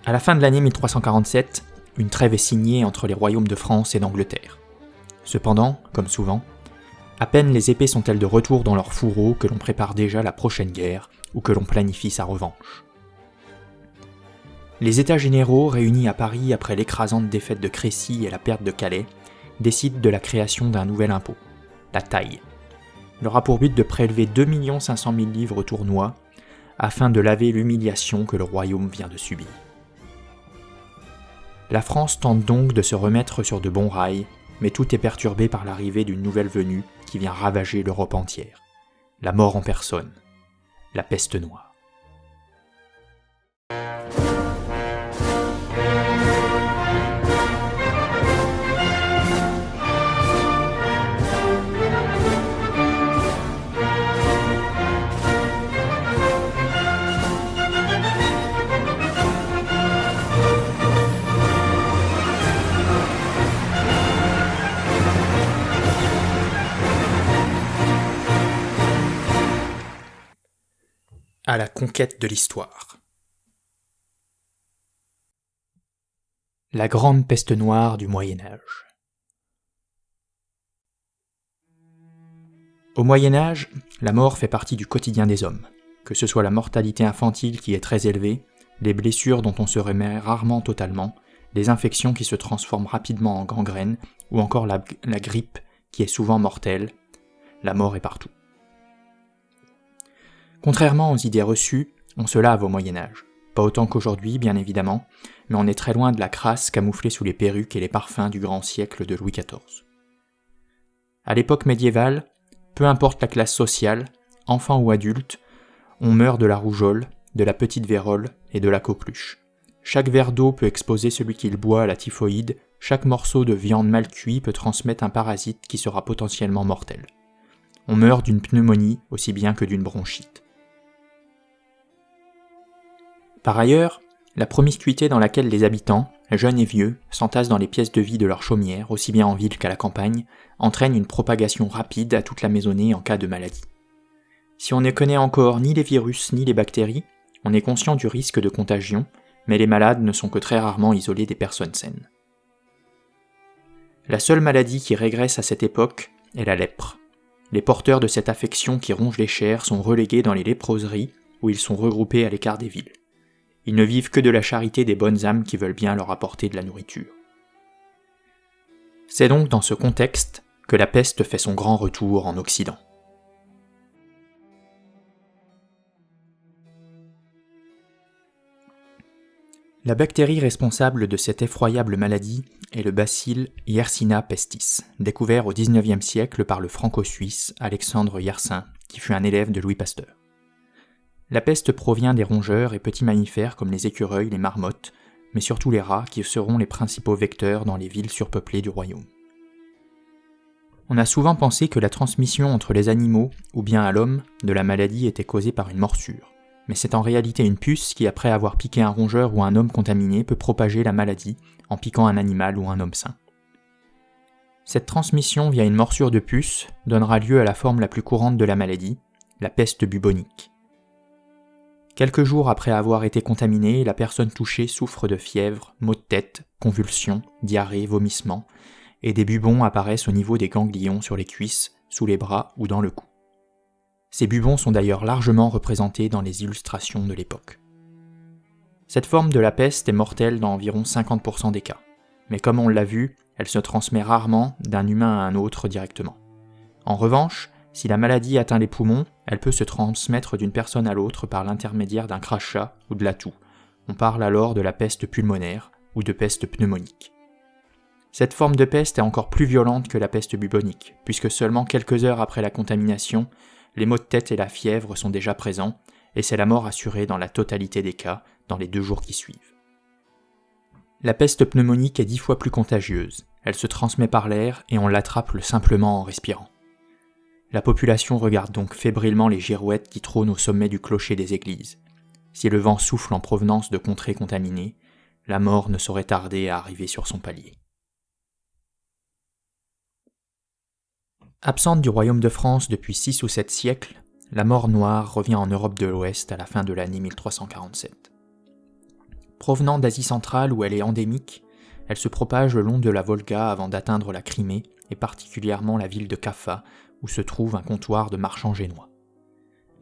À la fin de l'année 1347, une trêve est signée entre les royaumes de France et d'Angleterre. Cependant, comme souvent, à peine les épées sont-elles de retour dans leur fourreau que l'on prépare déjà la prochaine guerre ou que l'on planifie sa revanche. Les États généraux, réunis à Paris après l'écrasante défaite de Crécy et la perte de Calais, décident de la création d'un nouvel impôt, la taille. Il aura pour but de prélever 2 500 000 livres tournois afin de laver l'humiliation que le royaume vient de subir. La France tente donc de se remettre sur de bons rails, mais tout est perturbé par l'arrivée d'une nouvelle venue qui vient ravager l'Europe entière. La mort en personne, la peste noire. À la conquête de l'histoire. La grande peste noire du Moyen-Âge. Au Moyen-Âge, la mort fait partie du quotidien des hommes, que ce soit la mortalité infantile qui est très élevée, les blessures dont on se remet rarement totalement, les infections qui se transforment rapidement en gangrène, ou encore la grippe qui est souvent mortelle. La mort est partout. Contrairement aux idées reçues, on se lave au Moyen-Âge. Pas autant qu'aujourd'hui, bien évidemment, mais on est très loin de la crasse camouflée sous les perruques et les parfums du grand siècle de Louis XIV. À l'époque médiévale, peu importe la classe sociale, enfant ou adulte, on meurt de la rougeole, de la petite vérole et de la coqueluche. Chaque verre d'eau peut exposer celui qui le boit à la typhoïde, chaque morceau de viande mal cuit peut transmettre un parasite qui sera potentiellement mortel. On meurt d'une pneumonie aussi bien que d'une bronchite. Par ailleurs, la promiscuité dans laquelle les habitants, jeunes et vieux, s'entassent dans les pièces de vie de leur chaumière, aussi bien en ville qu'à la campagne, entraîne une propagation rapide à toute la maisonnée en cas de maladie. Si on ne connaît encore ni les virus ni les bactéries, on est conscient du risque de contagion, mais les malades ne sont que très rarement isolés des personnes saines. La seule maladie qui régresse à cette époque est la lèpre. Les porteurs de cette affection qui ronge les chairs sont relégués dans les léproseries où ils sont regroupés à l'écart des villes. Ils ne vivent que de la charité des bonnes âmes qui veulent bien leur apporter de la nourriture. C'est donc dans ce contexte que la peste fait son grand retour en Occident. La bactérie responsable de cette effroyable maladie est le bacille Yersinia pestis, découvert au XIXe siècle par le franco-suisse Alexandre Yersin, qui fut un élève de Louis Pasteur. La peste provient des rongeurs et petits mammifères comme les écureuils, les marmottes, mais surtout les rats qui seront les principaux vecteurs dans les villes surpeuplées du royaume. On a souvent pensé que la transmission entre les animaux, ou bien à l'homme, de la maladie était causée par une morsure, mais c'est en réalité une puce qui, après avoir piqué un rongeur ou un homme contaminé, peut propager la maladie en piquant un animal ou un homme sain. Cette transmission via une morsure de puce donnera lieu à la forme la plus courante de la maladie, la peste bubonique. Quelques jours après avoir été contaminée, la personne touchée souffre de fièvre, maux de tête, convulsions, diarrhée, vomissements, et des bubons apparaissent au niveau des ganglions sur les cuisses, sous les bras ou dans le cou. Ces bubons sont d'ailleurs largement représentés dans les illustrations de l'époque. Cette forme de la peste est mortelle dans environ 50% des cas, mais comme on l'a vu, elle se transmet rarement d'un humain à un autre directement. En revanche, si la maladie atteint les poumons, elle peut se transmettre d'une personne à l'autre par l'intermédiaire d'un crachat ou de la toux. On parle alors de la peste pulmonaire ou de peste pneumonique. Cette forme de peste est encore plus violente que la peste bubonique, puisque seulement quelques heures après la contamination, les maux de tête et la fièvre sont déjà présents, et c'est la mort assurée dans la totalité des cas dans les 2 jours qui suivent. La peste pneumonique est 10 fois plus contagieuse, elle se transmet par l'air et on l'attrape simplement en respirant. La population regarde donc fébrilement les girouettes qui trônent au sommet du clocher des églises. Si le vent souffle en provenance de contrées contaminées, la mort ne saurait tarder à arriver sur son palier. Absente du royaume de France depuis 6 ou 7 siècles, la mort noire revient en Europe de l'Ouest à la fin de l'année 1347. Provenant d'Asie centrale où elle est endémique, elle se propage le long de la Volga avant d'atteindre la Crimée, et particulièrement la ville de Kaffa, où se trouve un comptoir de marchands génois.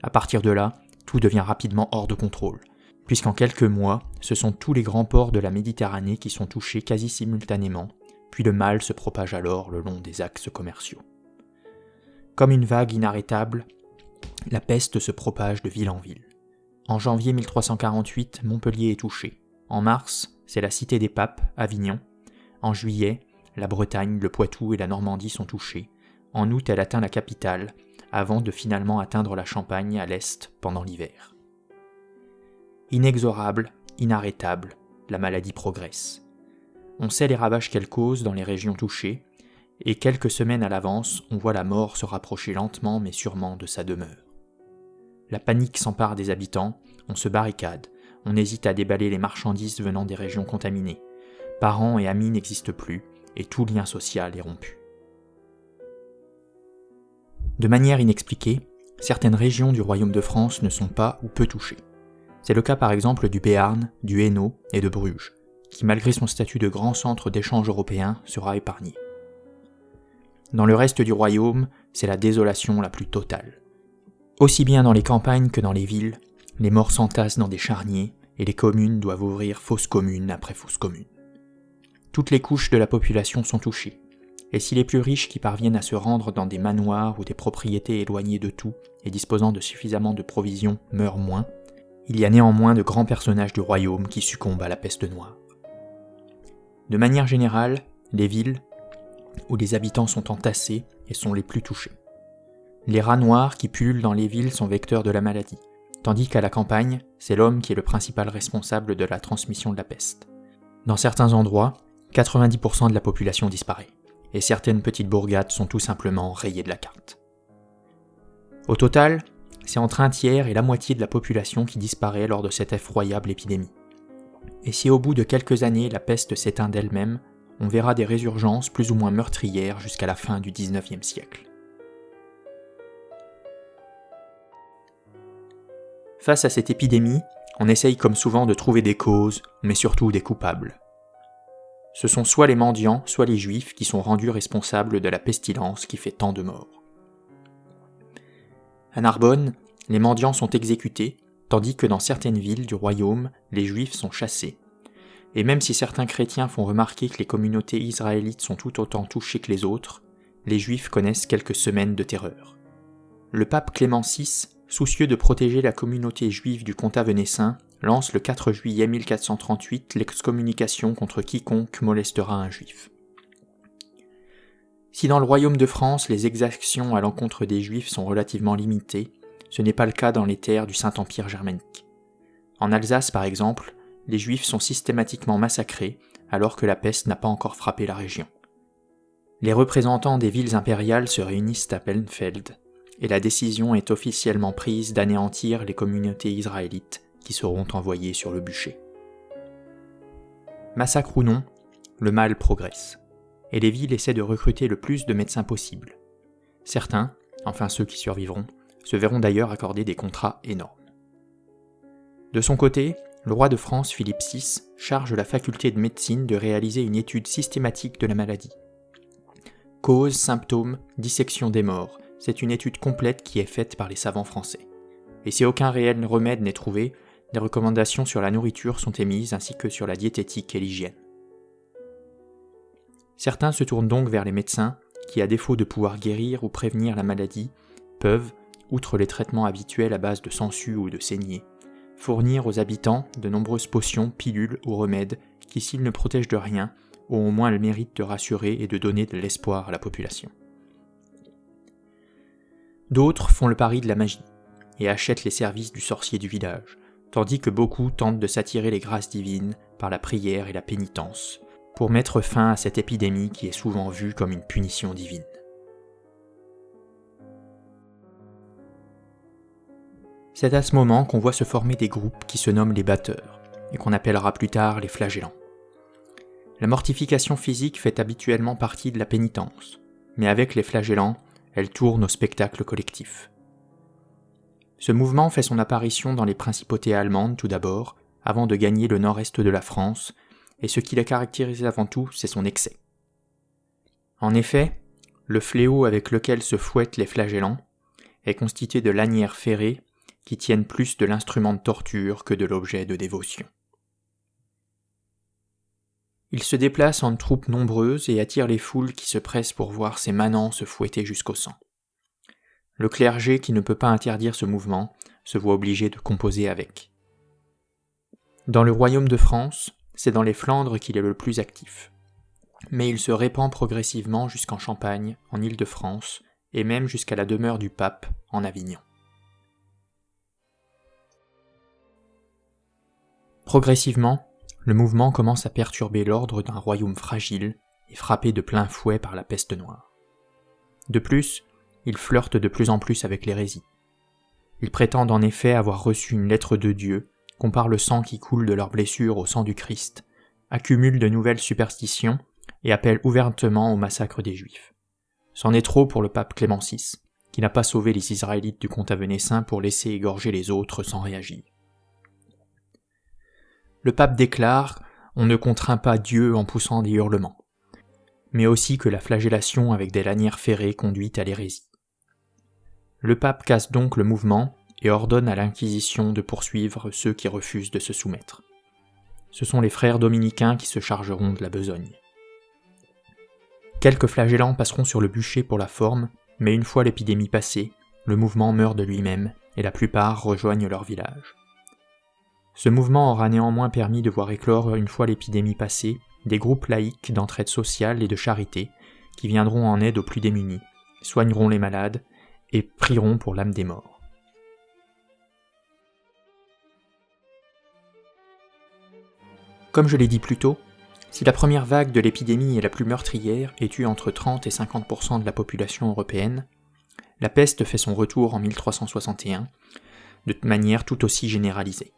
À partir de là, tout devient rapidement hors de contrôle, puisqu'en quelques mois, ce sont tous les grands ports de la Méditerranée qui sont touchés quasi simultanément, puis le mal se propage alors le long des axes commerciaux. Comme une vague inarrêtable, la peste se propage de ville en ville. En janvier 1348, Montpellier est touché. En mars, c'est la cité des papes, Avignon. En juillet, la Bretagne, le Poitou et la Normandie sont touchés. En août, elle atteint la capitale, avant de finalement atteindre la Champagne à l'est pendant l'hiver. Inexorable, inarrêtable, la maladie progresse. On sait les ravages qu'elle cause dans les régions touchées, et quelques semaines à l'avance, on voit la mort se rapprocher lentement mais sûrement de sa demeure. La panique s'empare des habitants, on se barricade, on hésite à déballer les marchandises venant des régions contaminées. Parents et amis n'existent plus, et tout lien social est rompu. De manière inexpliquée, certaines régions du Royaume de France ne sont pas ou peu touchées. C'est le cas par exemple du Béarn, du Hainaut et de Bruges, qui malgré son statut de grand centre d'échange européen sera épargné. Dans le reste du royaume, c'est la désolation la plus totale. Aussi bien dans les campagnes que dans les villes, les morts s'entassent dans des charniers et les communes doivent ouvrir fosse commune après fosse commune. Toutes les couches de la population sont touchées, et si les plus riches qui parviennent à se rendre dans des manoirs ou des propriétés éloignées de tout et disposant de suffisamment de provisions meurent moins, il y a néanmoins de grands personnages du royaume qui succombent à la peste noire. De manière générale, les villes, où les habitants sont entassés et sont les plus touchés. Les rats noirs qui pullulent dans les villes sont vecteurs de la maladie, tandis qu'à la campagne, c'est l'homme qui est le principal responsable de la transmission de la peste. Dans certains endroits, 90% de la population disparaît, et certaines petites bourgades sont tout simplement rayées de la carte. Au total, c'est entre un tiers et la moitié de la population qui disparaît lors de cette effroyable épidémie. Et si au bout de quelques années la peste s'éteint d'elle-même, on verra des résurgences plus ou moins meurtrières jusqu'à la fin du XIXe siècle. Face à cette épidémie, on essaye comme souvent de trouver des causes, mais surtout des coupables. Ce sont soit les mendiants, soit les juifs qui sont rendus responsables de la pestilence qui fait tant de morts. À Narbonne, les mendiants sont exécutés, tandis que dans certaines villes du royaume, les juifs sont chassés. Et même si certains chrétiens font remarquer que les communautés israélites sont tout autant touchées que les autres, les juifs connaissent quelques semaines de terreur. Le pape Clément VI, soucieux de protéger la communauté juive du comtat venessin, lance le 4 juillet 1438 l'excommunication contre quiconque molestera un juif. Si dans le royaume de France les exactions à l'encontre des juifs sont relativement limitées, ce n'est pas le cas dans les terres du Saint-Empire germanique. En Alsace par exemple, les juifs sont systématiquement massacrés alors que la peste n'a pas encore frappé la région. Les représentants des villes impériales se réunissent à Bellenfeld, et la décision est officiellement prise d'anéantir les communautés israélites qui seront envoyées sur le bûcher. Massacre ou non, le mal progresse, et les villes essaient de recruter le plus de médecins possible. Certains, enfin ceux qui survivront, se verront d'ailleurs accorder des contrats énormes. De son côté, le roi de France, Philippe VI, charge la faculté de médecine de réaliser une étude systématique de la maladie. Causes, symptômes, dissection des morts, c'est une étude complète qui est faite par les savants français. Et si aucun réel remède n'est trouvé, des recommandations sur la nourriture sont émises ainsi que sur la diététique et l'hygiène. Certains se tournent donc vers les médecins qui, à défaut de pouvoir guérir ou prévenir la maladie, peuvent, outre les traitements habituels à base de sangsues ou de saignées, fournir aux habitants de nombreuses potions, pilules ou remèdes qui, s'ils ne protègent de rien, ont au moins le mérite de rassurer et de donner de l'espoir à la population. D'autres font le pari de la magie et achètent les services du sorcier du village, tandis que beaucoup tentent de s'attirer les grâces divines par la prière et la pénitence, pour mettre fin à cette épidémie qui est souvent vue comme une punition divine. C'est à ce moment qu'on voit se former des groupes qui se nomment les batteurs, et qu'on appellera plus tard les flagellants. La mortification physique fait habituellement partie de la pénitence, mais avec les flagellants, elle tourne au spectacle collectif. Ce mouvement fait son apparition dans les principautés allemandes tout d'abord, avant de gagner le nord-est de la France, et ce qui la caractérise avant tout, c'est son excès. En effet, le fléau avec lequel se fouettent les flagellants est constitué de lanières ferrées qui tiennent plus de l'instrument de torture que de l'objet de dévotion. Il se déplace en troupes nombreuses et attire les foules qui se pressent pour voir ses manants se fouetter jusqu'au sang. Le clergé, qui ne peut pas interdire ce mouvement, se voit obligé de composer avec. Dans le royaume de France, c'est dans les Flandres qu'il est le plus actif. Mais il se répand progressivement jusqu'en Champagne, en Île-de-France, et même jusqu'à la demeure du pape, en Avignon. Progressivement, le mouvement commence à perturber l'ordre d'un royaume fragile et frappé de plein fouet par la peste noire. De plus, il flirte de plus en plus avec l'hérésie. Ils prétendent en effet avoir reçu une lettre de Dieu, comparent le sang qui coule de leurs blessures au sang du Christ, accumulent de nouvelles superstitions et appellent ouvertement au massacre des Juifs. C'en est trop pour le pape Clément VI, qui n'a pas sauvé les Israélites du comte Avenessin pour laisser égorger les autres sans réagir. Le pape déclare « On ne contraint pas Dieu en poussant des hurlements », mais aussi que la flagellation avec des lanières ferrées conduit à l'hérésie. Le pape casse donc le mouvement et ordonne à l'Inquisition de poursuivre ceux qui refusent de se soumettre. Ce sont les frères dominicains qui se chargeront de la besogne. Quelques flagellants passeront sur le bûcher pour la forme, mais une fois l'épidémie passée, le mouvement meurt de lui-même et la plupart rejoignent leur village. Ce mouvement aura néanmoins permis de voir éclore, une fois l'épidémie passée, des groupes laïques d'entraide sociale et de charité qui viendront en aide aux plus démunis, soigneront les malades et prieront pour l'âme des morts. Comme je l'ai dit plus tôt, si la première vague de l'épidémie est la plus meurtrière et tue entre 30 et 50% de la population européenne, la peste fait son retour en 1361, de manière tout aussi généralisée.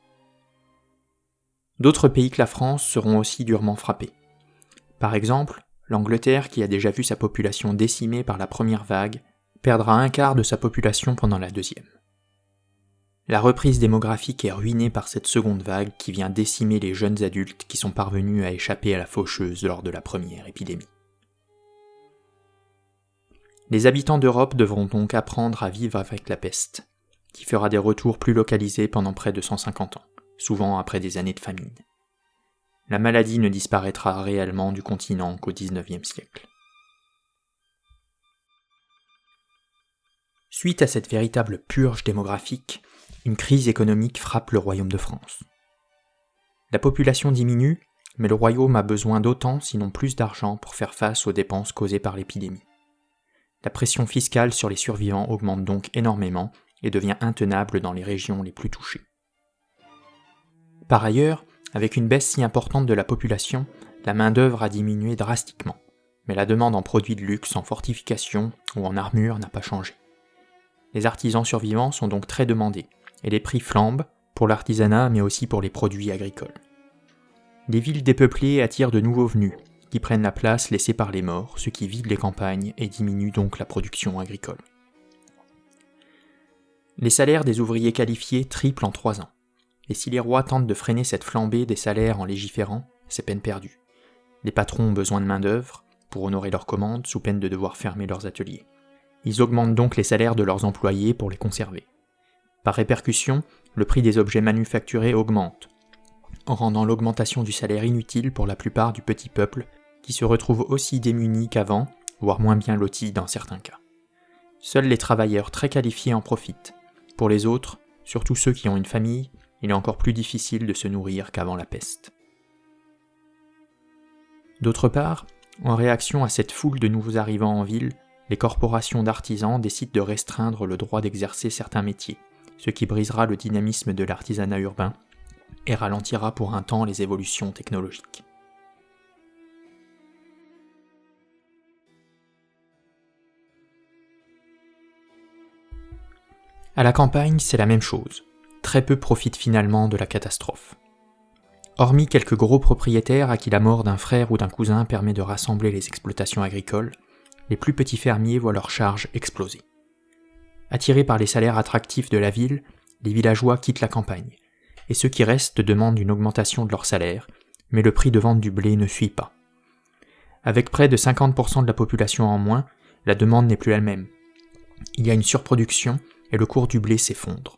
D'autres pays que la France seront aussi durement frappés. Par exemple, l'Angleterre, qui a déjà vu sa population décimée par la première vague, perdra un quart de sa population pendant la deuxième. La reprise démographique est ruinée par cette seconde vague qui vient décimer les jeunes adultes qui sont parvenus à échapper à la faucheuse lors de la première épidémie. Les habitants d'Europe devront donc apprendre à vivre avec la peste, qui fera des retours plus localisés pendant près de 150 ans, souvent après des années de famine. La maladie ne disparaîtra réellement du continent qu'au XIXe siècle. Suite à cette véritable purge démographique, une crise économique frappe le royaume de France. La population diminue, mais le royaume a besoin d'autant, sinon plus d'argent pour faire face aux dépenses causées par l'épidémie. La pression fiscale sur les survivants augmente donc énormément et devient intenable dans les régions les plus touchées. Par ailleurs, avec une baisse si importante de la population, la main-d'œuvre a diminué drastiquement, mais la demande en produits de luxe, en fortifications ou en armure n'a pas changé. Les artisans survivants sont donc très demandés, et les prix flambent, pour l'artisanat mais aussi pour les produits agricoles. Les villes dépeuplées attirent de nouveaux venus, qui prennent la place laissée par les morts, ce qui vide les campagnes et diminue donc la production agricole. Les salaires des ouvriers qualifiés triplent en 3 ans, et si les rois tentent de freiner cette flambée des salaires en légiférant, c'est peine perdue. Les patrons ont besoin de main-d'œuvre pour honorer leurs commandes sous peine de devoir fermer leurs ateliers. Ils augmentent donc les salaires de leurs employés pour les conserver. Par répercussion, le prix des objets manufacturés augmente, en rendant l'augmentation du salaire inutile pour la plupart du petit peuple, qui se retrouve aussi démuni qu'avant, voire moins bien loti dans certains cas. Seuls les travailleurs très qualifiés en profitent. Pour les autres, surtout ceux qui ont une famille, il est encore plus difficile de se nourrir qu'avant la peste. D'autre part, en réaction à cette foule de nouveaux arrivants en ville, les corporations d'artisans décident de restreindre le droit d'exercer certains métiers, ce qui brisera le dynamisme de l'artisanat urbain et ralentira pour un temps les évolutions technologiques. À la campagne, c'est la même chose. Très peu profitent finalement de la catastrophe. Hormis quelques gros propriétaires à qui la mort d'un frère ou d'un cousin permet de rassembler les exploitations agricoles, les plus petits fermiers voient leurs charges exploser. Attirés par les salaires attractifs de la ville, les villageois quittent la campagne, et ceux qui restent demandent une augmentation de leur salaire, mais le prix de vente du blé ne suit pas. Avec près de 50% de la population en moins, la demande n'est plus elle-même. Il y a une surproduction et le cours du blé s'effondre.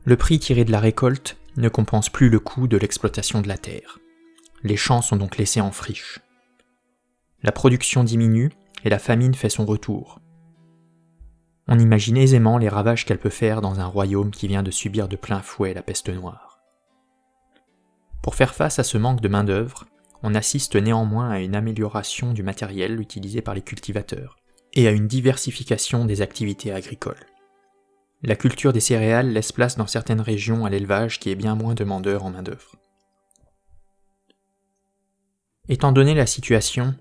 Le prix tiré de la récolte ne compense plus le coût de l'exploitation de la terre. Les champs sont donc laissés en friche. La production diminue et la famine fait son retour. On imagine aisément les ravages qu'elle peut faire dans un royaume qui vient de subir de plein fouet la peste noire. Pour faire face à ce manque de main-d'œuvre, on assiste néanmoins à une amélioration du matériel utilisé par les cultivateurs et à une diversification des activités agricoles. La culture des céréales laisse place dans certaines régions à l'élevage qui est bien moins demandeur en main-d'œuvre. Étant donné la situation,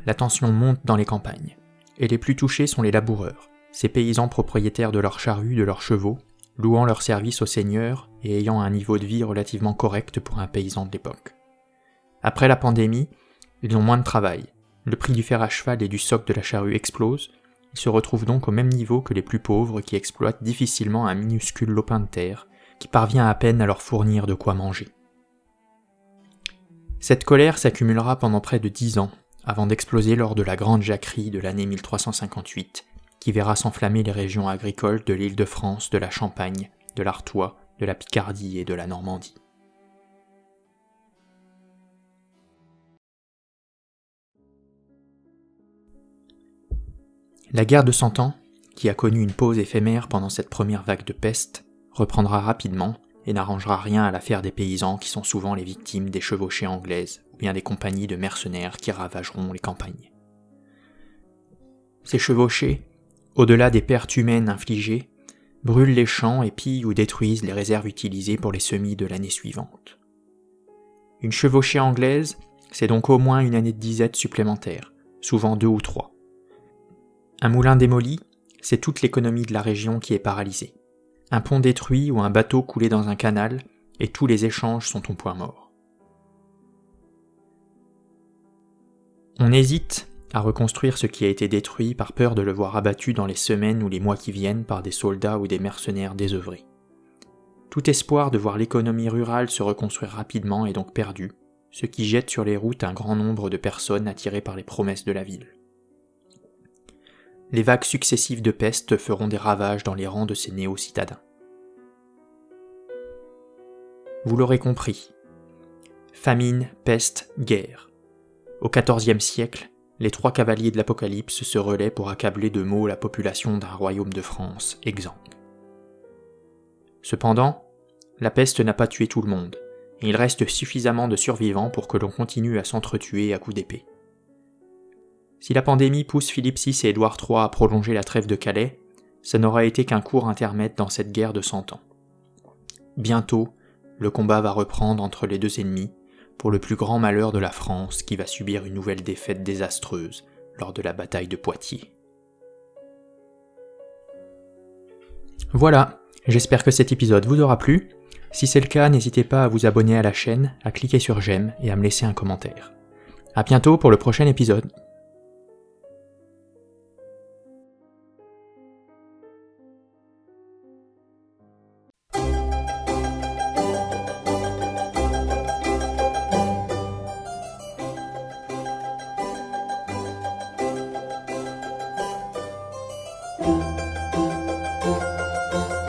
la tension monte dans les campagnes, et les plus touchés sont les laboureurs, ces paysans propriétaires de leurs charrues, de leurs chevaux, louant leur service aux seigneurs et ayant un niveau de vie relativement correct pour un paysan de l'époque. Après la pandémie, ils ont moins de travail, le prix du fer à cheval et du soc de la charrue explose, ils se retrouvent donc au même niveau que les plus pauvres qui exploitent difficilement un minuscule lopin de terre qui parvient à peine à leur fournir de quoi manger. Cette colère s'accumulera pendant près de 10 ans, avant d'exploser lors de la grande jacquerie de l'année 1358, qui verra s'enflammer les régions agricoles de l'Île-de-France, de la Champagne, de l'Artois, de la Picardie et de la Normandie. La guerre de 100 ans, qui a connu une pause éphémère pendant cette première vague de peste, reprendra rapidement et n'arrangera rien à l'affaire des paysans qui sont souvent les victimes des chevauchées anglaises ou bien des compagnies de mercenaires qui ravageront les campagnes. Ces chevauchées, au-delà des pertes humaines infligées, brûlent les champs et pillent ou détruisent les réserves utilisées pour les semis de l'année suivante. Une chevauchée anglaise, c'est donc au moins une année de disette supplémentaire, souvent 2 ou 3. Un moulin démoli, c'est toute l'économie de la région qui est paralysée. Un pont détruit ou un bateau coulé dans un canal, et tous les échanges sont au point mort. On hésite à reconstruire ce qui a été détruit par peur de le voir abattu dans les semaines ou les mois qui viennent par des soldats ou des mercenaires désœuvrés. Tout espoir de voir l'économie rurale se reconstruire rapidement est donc perdu, ce qui jette sur les routes un grand nombre de personnes attirées par les promesses de la ville. Les vagues successives de peste feront des ravages dans les rangs de ces néo-citadins. Vous l'aurez compris. Famine, peste, guerre. Au XIVe siècle, les 3 cavaliers de l'Apocalypse se relaient pour accabler de maux la population d'un royaume de France exsangue. Cependant, la peste n'a pas tué tout le monde, et il reste suffisamment de survivants pour que l'on continue à s'entretuer à coups d'épée. Si la pandémie pousse Philippe VI et Édouard III à prolonger la trêve de Calais, ça n'aura été qu'un court intermède dans cette guerre de 100 ans. Bientôt, le combat va reprendre entre les deux ennemis, pour le plus grand malheur de la France qui va subir une nouvelle défaite désastreuse lors de la bataille de Poitiers. Voilà, j'espère que cet épisode vous aura plu. Si c'est le cas, n'hésitez pas à vous abonner à la chaîne, à cliquer sur j'aime et à me laisser un commentaire. À bientôt pour le prochain épisode.